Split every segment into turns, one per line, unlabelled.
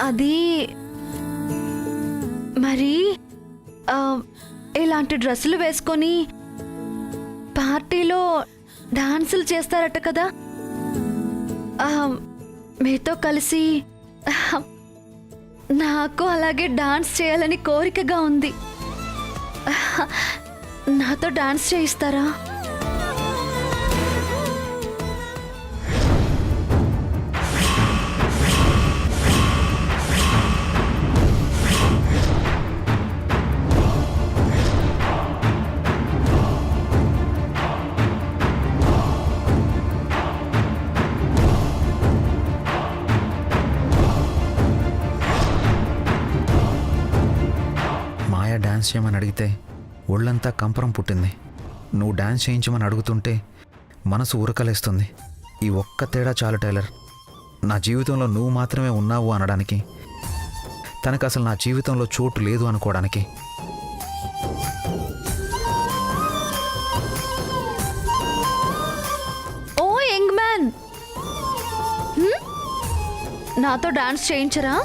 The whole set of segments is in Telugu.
అది మరి ఇలాంటి డ్రెస్సులు వేసుకొని పార్టీలో డాన్సులు చేస్తారట కదా. మీతో కలిసి నాకు అలాగే డాన్స్ చేయాలని కోరికగా ఉంది. నాతో డాన్స్ చేయిస్తారా?
డాన్స్ చేయమని అడిగితే ఒళ్ళంతా కంపరం పుట్టింది. నువ్వు డాన్స్ చేయించమని అడుగుతుంటే మనసు ఉరకలేస్తుంది. ఈ ఒక్క తేడా చాలు టైలర్, నా జీవితంలో నువ్వు మాత్రమే ఉన్నావు అనడానికి, తనకు అసలు నా జీవితంలో చోటు లేదు అనుకోవడానికి.
ఓ యంగ్ మ్యాన్, నాతో డాన్స్ చేయించరా?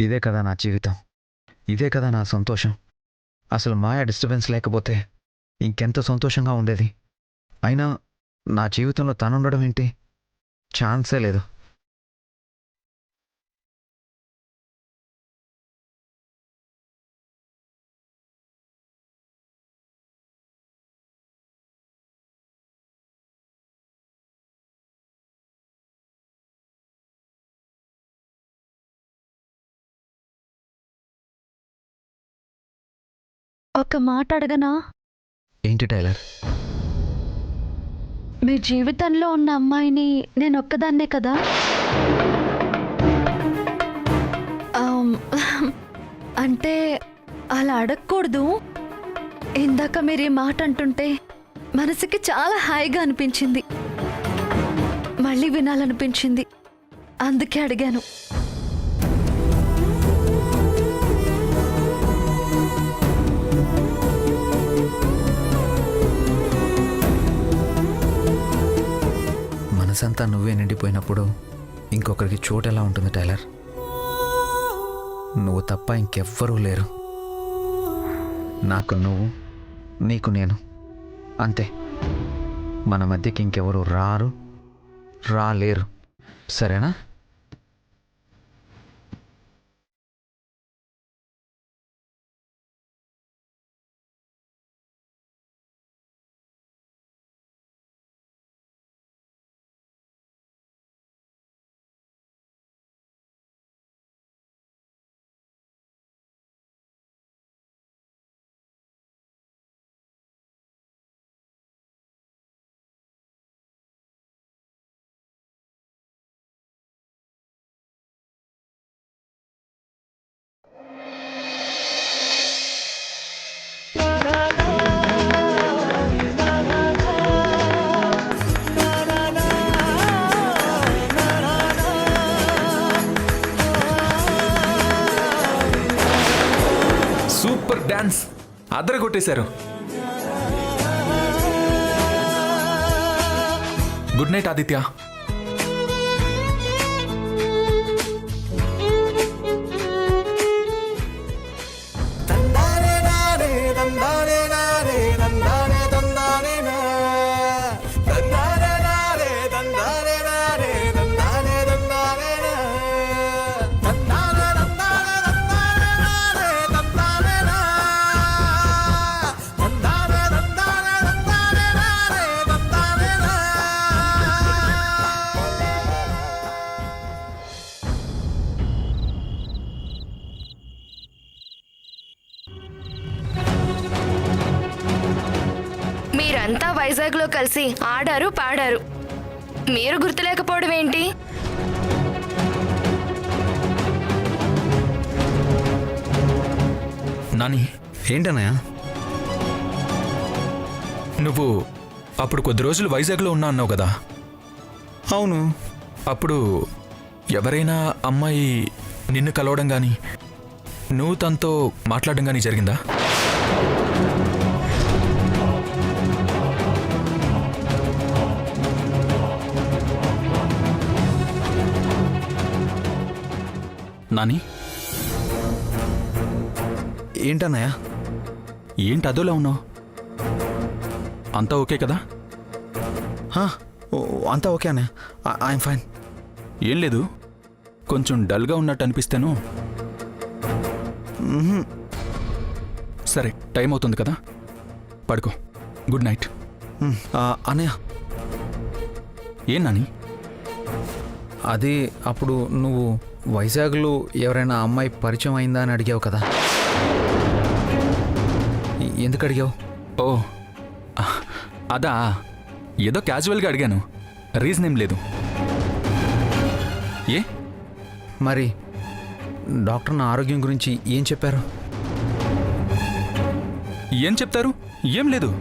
ఇదే కదా నా జీవితం, ఇదే కదా నా సంతోషం. అసలు మాయా డిస్టర్బెన్స్ లేకపోతే ఇంకెంత సంతోషంగా ఉండేది. అయినా నా జీవితంలో తనుండడం ఏంటి? ఛాన్సే లేదు.
ఒక మాట అడగనా?
ఏంటి టైలర్?
మీ జీవితంలో ఉన్న అమ్మాయిని నేను ఒక్కదాన్నే కదా? అంటే అలా అడగకూడదు. ఇందాక మీరు ఈ మాట అంటుంటే మనసుకి చాలా హాయిగా అనిపించింది, మళ్ళీ వినాలనిపించింది, అందుకే అడిగాను.
మనసంతా నువ్వే నిండిపోయినప్పుడు ఇంకొకరికి చోటు ఎలా ఉంటుంది టైలర్? నువ్వు తప్ప ఇంకెవ్వరూ లేరు. నాకు నువ్వు, నీకు నేను, అంతే. మన మధ్యకి ఇంకెవరు రారు, రాలేరు. సరేనా?
సూపర్ డాన్స్ అదర కొట్టేశారు. Good night Aditya.
మీరంతా వైజాగ్లో కలిసి ఆడారు పాడారు, మీరు గుర్తులేకపోవడం ఏంటి?
నాని,
ఏంటన్నయ్య?
నువ్వు అప్పుడు కొద్ది రోజులు వైజాగ్లో ఉన్నా అన్నావు కదా.
అవును.
అప్పుడు ఎవరైనా అమ్మాయి నిన్ను కలవడం కానీ నువ్వు తనతో మాట్లాడడం కానీ జరిగిందా? నాని,
ఏంటన్నయ్య?
ఏంటి అదోలా ఉన్నావు? అంతా ఓకే కదా?
అంతా ఓకే అన్నయ్య, ఐఎమ్ ఫైన్.
ఏం లేదు, కొంచెం డల్గా ఉన్నట్టు అనిపిస్తేను. సరే, టైం అవుతుంది కదా, పడుకో. Good night.
అన్నయ్య,
ఏం నాని?
అది అప్పుడు నువ్వు వైజాగ్లో ఎవరైనా అమ్మాయి పరిచయం అయిందా అని అడిగావు కదా, ఎందుకు అడిగావు?
ఓ అదా, ఏదో క్యాజువల్గా అడిగాను, రీజన్ ఏం లేదు. ఏ
మరి డాక్టర్ నా ఆరోగ్యం గురించి ఏం చెప్పారు?
ఏం చెప్తారు? ఏం లేదు,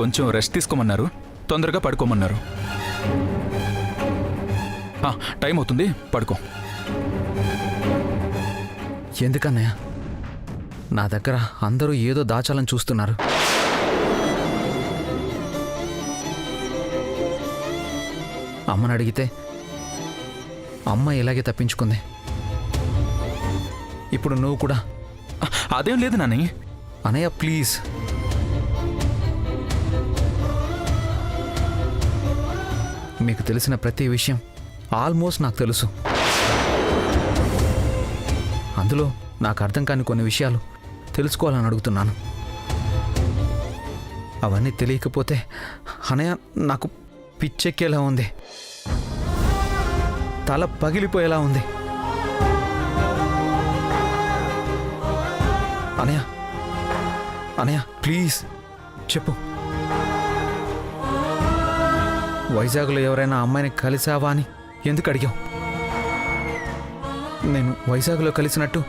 కొంచెం రెస్ట్ తీసుకోమన్నారు, తొందరగా పడుకోమన్నారు. టైం అవుతుంది, పడుకో.
ఎందుకన్నయ్య? నా దగ్గర అందరూ ఏదో దాచాలని చూస్తున్నారు. అమ్మని అడిగితే అమ్మ ఇలాగే తప్పించుకుంది. ఇప్పుడు నువ్వు కూడా.
అదేం లేదు నాని.
అనయ్య ప్లీజ్. మీకు తెలిసిన ప్రతి విషయం ఆల్మోస్ట్ నాకు తెలుసు. అందులో నాకు అర్థం కాని కొన్ని విషయాలు తెలుసుకోవాలని అడుగుతున్నాను. అవన్నీ తెలియకపోతే అనయ్య నాకు పిచ్చెక్కేలా ఉంది, తల పగిలిపోయేలా ఉంది. అనయ్య, అనయ్య ప్లీజ్ చెప్పు. వైజాగ్లో ఎవరైనా అమ్మాయిని కలిసావా అని ఎందుకు అడిగావు? నేను వైజాగ్లో కలిసినట్టు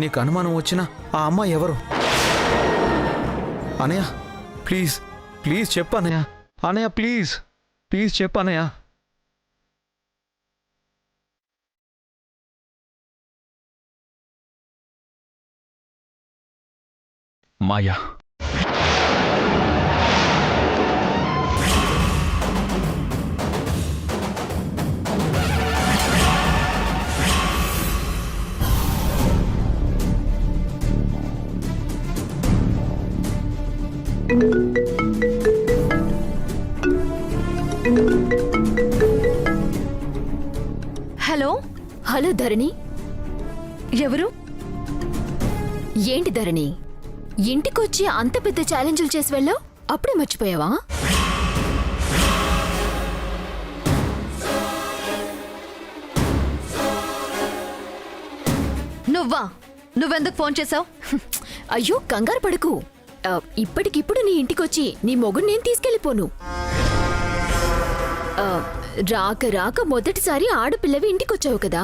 నీకు అనుమానం వచ్చినా ఆ అమ్మాయి ఎవరు? అనయ్య ప్లీజ్, ప్లీజ్ చెప్పు అనయ్య. అనయ్య ప్లీజ్, ప్లీజ్ చెప్పు అనయ్య.
మాయా.
హలో.
హలో ధరణి.
ఎవరు?
ఏంటి ధరణి, ఇంటికొచ్చి అంత పెద్ద ఛాలెంజ్లు చేసి వెళ్ళావు, అప్పుడే మర్చిపోయావా?
నువ్వా? నువ్వెందుకు ఫోన్ చేసావు?
అయ్యో కంగారు పడకు, ఇప్పటికిప్పుడు నీ ఇంటికొచ్చి నీ మొగుడు నేను తీసుకెళ్ళిపోను. రాక రాక మొదటిసారి ఆడపిల్లవి ఇంటికొచ్చావు కదా,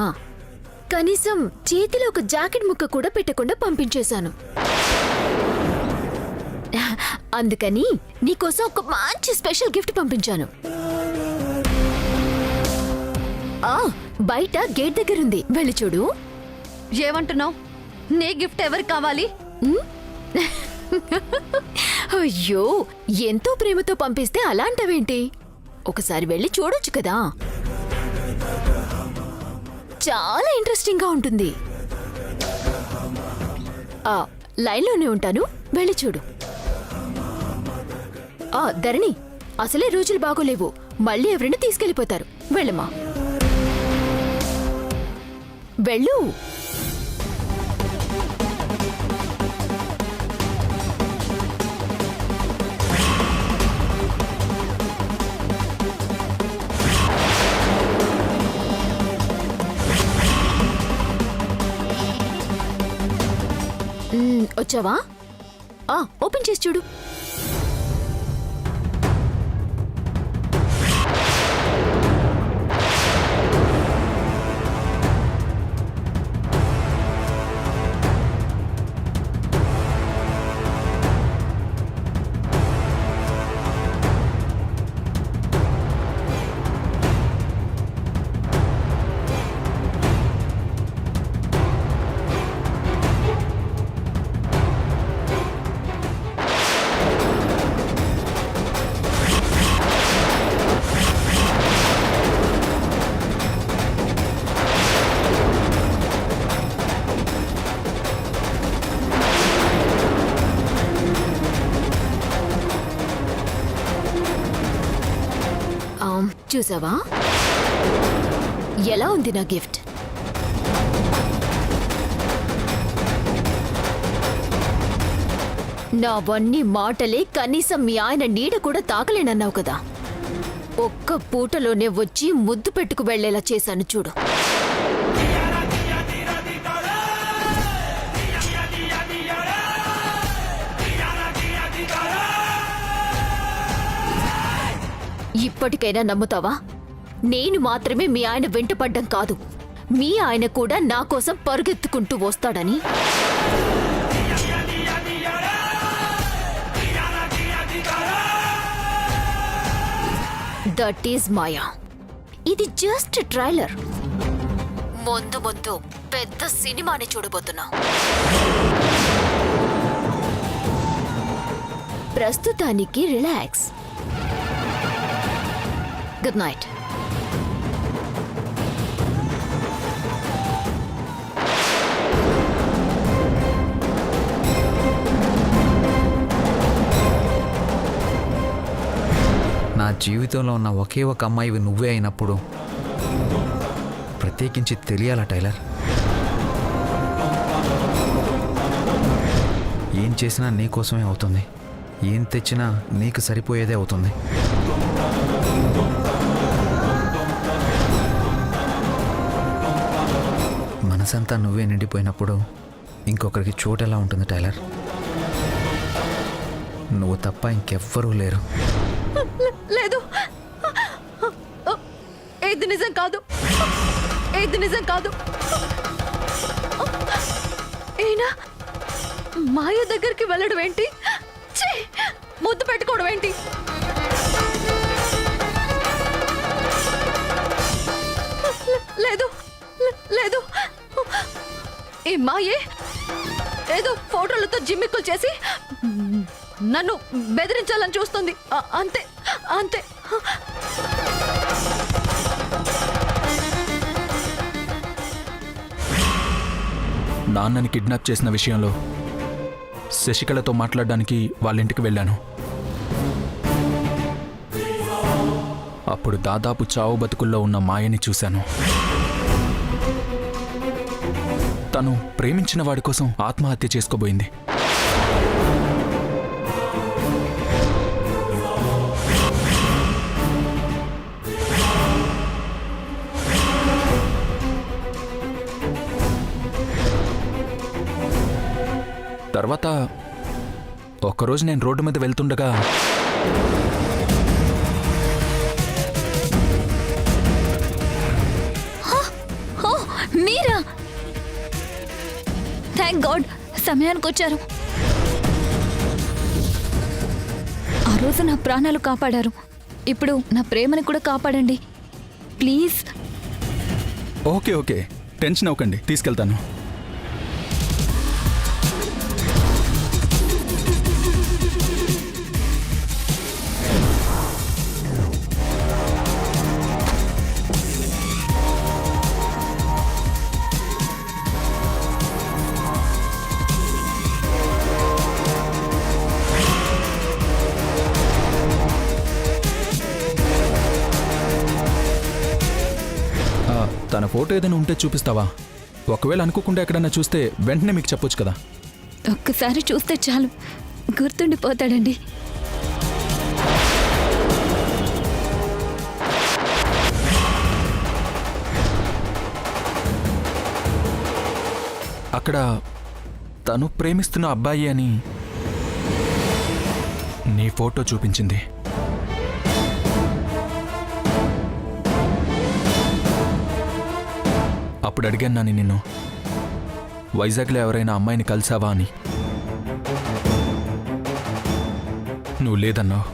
కనీసం చేతిలో ఒక జాకెట్ ముక్క కూడా పెట్టకుండా పంపించేశాను. అందుకని నీకోసం ఒక మంచి స్పెషల్ గిఫ్ట్ పంపించాను. బయట గేట్ దగ్గరుంది, వెళ్ళి చూడు.
ఏమంటున్నావు? నీ గిఫ్ట్ ఎవరికి కావాలి?
అయ్యో, ఎంతో ప్రేమతో పంపిస్తే అలాంటవేంటి? ఒకసారి వెళ్ళి చూడొచ్చు కదా, చాలా ఇంట్రెస్టింగ్ గా ఉంటుంది. లైన్లోనే ఉంటాను, వెళ్ళి చూడు. ధరణి, అసలే రోజులు బాగోలేవు, మళ్ళీ ఎవరైనా తీసుకెళ్లిపోతారు. వెళ్ళమ్మా, వెళ్ళు. వచ్చావా? ఓపెన్ చేసి చూడు. చూసావా, ఎలా ఉంది నా గిఫ్ట్? నావన్నీ మాటలే, కనీసం మీ ఆయన నీడ కూడా తాకలేనన్నావు కదా. ఒక్క పూటలోనే వచ్చి ముద్దు పెట్టుకు వెళ్లేలా చేశాను చూడు. ఇప్పటికైనా నమ్ముతావా? నేను మాత్రమే మీ ఆయన వెంటపడ్డం కాదు, మీ ఆయన కూడా నా కోసం పరుగెత్తుకుంటూ వస్తాడని. దట్ ఈజ్ మాయా. ఇది జస్ట్ ట్రైలర్. ముందు ముందు పెద్ద సినిమాని చూడబోతున్నా. ప్రస్తుతానికి రిలాక్స్. Good night.
నా జీవితంలో ఉన్న ఒకే ఒక అమ్మాయివి నువ్వే అయినప్పుడు ప్రత్యేకించి తెలియాలా టైలర్? ఏం చేసినా నీ కోసమే అవుతుంది, ఏం తెచ్చినా నీకు సరిపోయేదే అవుతుంది. మనసంతా నువ్వే నిండిపోయినప్పుడు ఇంకొకరికి చోటు ఎలా ఉంటుంది టైలర్? నువ్వు తప్ప ఇంకెవ్వరూ లేరు.
లేదు, ఇది నిజం కాదు, ఇది నిజం కాదు. అయినా మాయ దగ్గరికి వెళ్ళడం ఏంటి? ఛీ! ముద్దు పెట్టుకోవడం ఏంటి? లేదు లేదు, ఈ మాయే ఏదో ఫోటోలతో జిమ్మిక్కులు చేసి నన్ను బెదిరించాలని చూస్తుంది. అంతే అంతే.
నాన్నని కిడ్నాప్ చేసిన విషయంలో శశికళతో మాట్లాడడానికి వాళ్ళ ఇంటికి వెళ్ళాను. అప్పుడు దాదాపు చావు బతుకుల్లో ఉన్న మాయని చూశాను. తను ప్రేమించిన వాడి కోసం ఆత్మహత్య చేసుకోబోయింది. తర్వాత ఒకరోజు నేను రోడ్డు మీద వెళ్తుండగా
మీరా? థ్యాంక్ గాడ్, సమయానికి వచ్చారు. ఆ రోజు నా ప్రాణాలు కాపాడారు, ఇప్పుడు నా ప్రేమని కూడా కాపాడండి ప్లీజ్.
ఓకే ఓకే, టెన్షన్ అవ్వకండి, తీసుకెళ్తాను. ఫోటో ఏదైనా ఉంటే చూపిస్తావా? ఒకవేళ అనుకోకుండా ఎక్కడన్నా చూస్తే వెంటనే మీకు చెప్పొచ్చు కదా.
ఒక్కసారి చూస్తే చాలు, గుర్తుండిపోతాడండి.
అక్కడ తను ప్రేమిస్తున్న అబ్బాయి అని నీ ఫోటో చూపించింది. అప్పుడు అడిగాను నాని నిన్ను, వైజాగ్లో ఎవరైనా అమ్మాయిని కలిసావా అని. నువ్వు లేదన్నావు.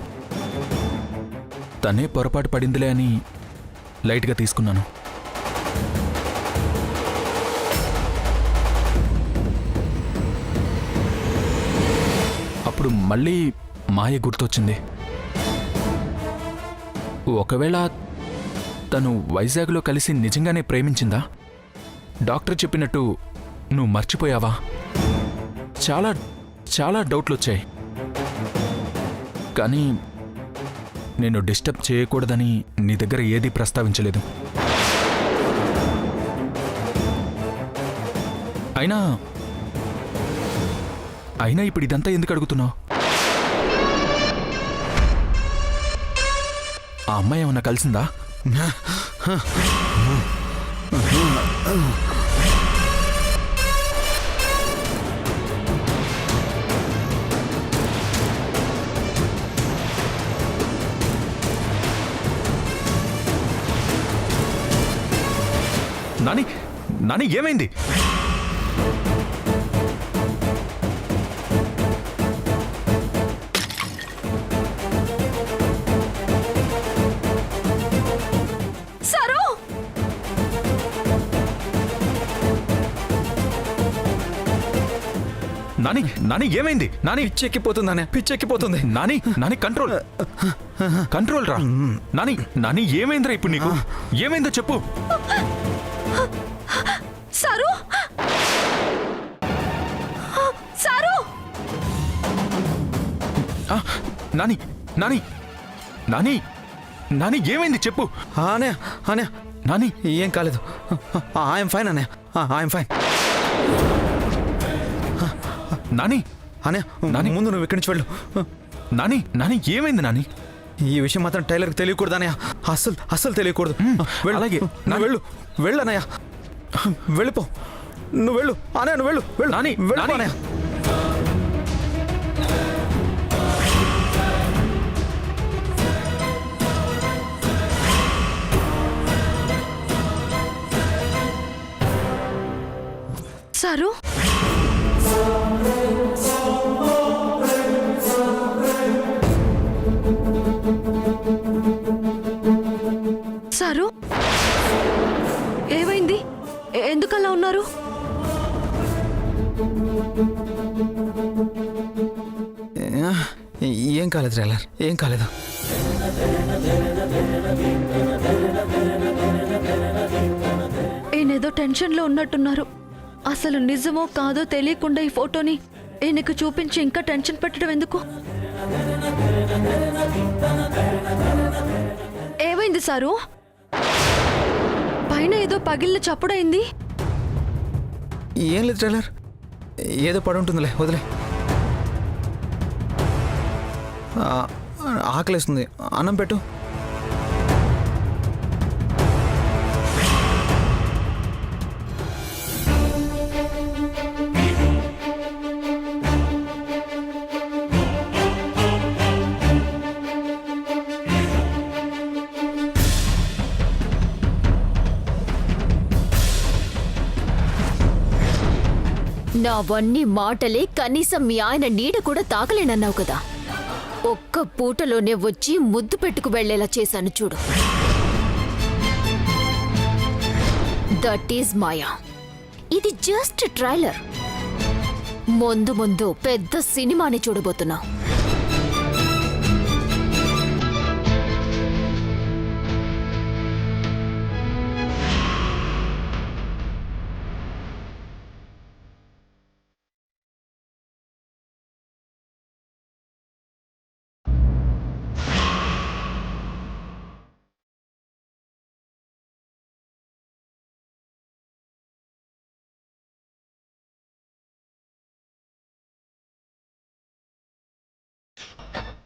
తనే పొరపాటు పడిందిలే అని లైట్గా తీసుకున్నాను. అప్పుడు మళ్ళీ మాయ గుర్తొచ్చింది. ఒకవేళ తను వైజాగ్లో కలిసి నిజంగానే ప్రేమించిందా? డాక్టర్ చెప్పినట్టు నువ్వు మర్చిపోయావా? చాలా చాలా డౌట్లు వచ్చాయి. కానీ నేను డిస్టర్బ్ చేయకూడదని నీ దగ్గర ఏదీ ప్రస్తావించలేదు. అయినా ఇప్పుడు ఇదంతా ఎందుకు అడుగుతున్నావు? ఆ అమ్మాయి ఏమన్నా కలిసిందా? నాని, నాని ఏమైంది? నాని, నాని ఏమైంది? నాని
పిచ్చెక్కిపోతుంది, పిచ్చెక్కిపోతుంది.
నాని, నాని కంట్రోల్, కంట్రోల్ రా. నాని, నాని ఏమైందిరా ఇప్పుడు నీకు? ఏమైందో చెప్పు.
సారు, సారు,
నాని, నాని, నాని, నాని ఏమైంది చెప్పు.
అనే అనే
నాని
ఏం కాలేదు. ఐఎమ్ ఫైన్ అనే, ఐఎమ్ ఫైన్.
నాని,
అనే నాని ముందు నువ్వు ఇక్కడి నుంచి వెళ్ళు.
నాని, నాని ఏమైంది నాని?
ఈ విషయం మాత్రం టైలర్కి తెలియకూడదు అనయ్య, అస్సలు తెలియకూడదు.
అలాగే
వెళ్ళు అన్నయ్య, వెళ్ళిపో. నువ్వు వెళ్ళు అనయ్య, నువ్వు వెళ్ళు వెళ్ళు
నాని,
వెళ్ళు అనయ్య.
సారు, సారు ఏమైంది? ఎందుకలా ఉన్నారు?
ఏం కాలేదు టైలర్, ఏం కాలేదు.
ఈయనేదో టెన్షన్లో ఉన్నట్టున్నారు. అసలు నిజమో కాదో తెలియకుండా ఈ ఫోటోని ఈయనకు చూపించి ఇంకా టెన్షన్ పెట్టడం ఎందుకు? ఏమైంది సారు? పైన ఏదో పగిలిన చప్పుడైంది.
ఏం లేదు టైలర్, ఏదో పడి ఉంటుందిలే, వదిలే. ఆకలేస్తుంది, అన్నం పెట్టు.
నావన్నీ మాటలే, కనీసం మీ ఆయన నీడ కూడా తాకలేనన్నావు కదా. ఒక్క పూటలోనే వచ్చి ముద్దు పెట్టుకు వెళ్లేలా చేశాను చూడు. దట్ ఈజ్ మాయా. ఇది జస్ట్ ట్రైలర్. ముందు ముందు పెద్ద సినిమాని చూడబోతున్నావు.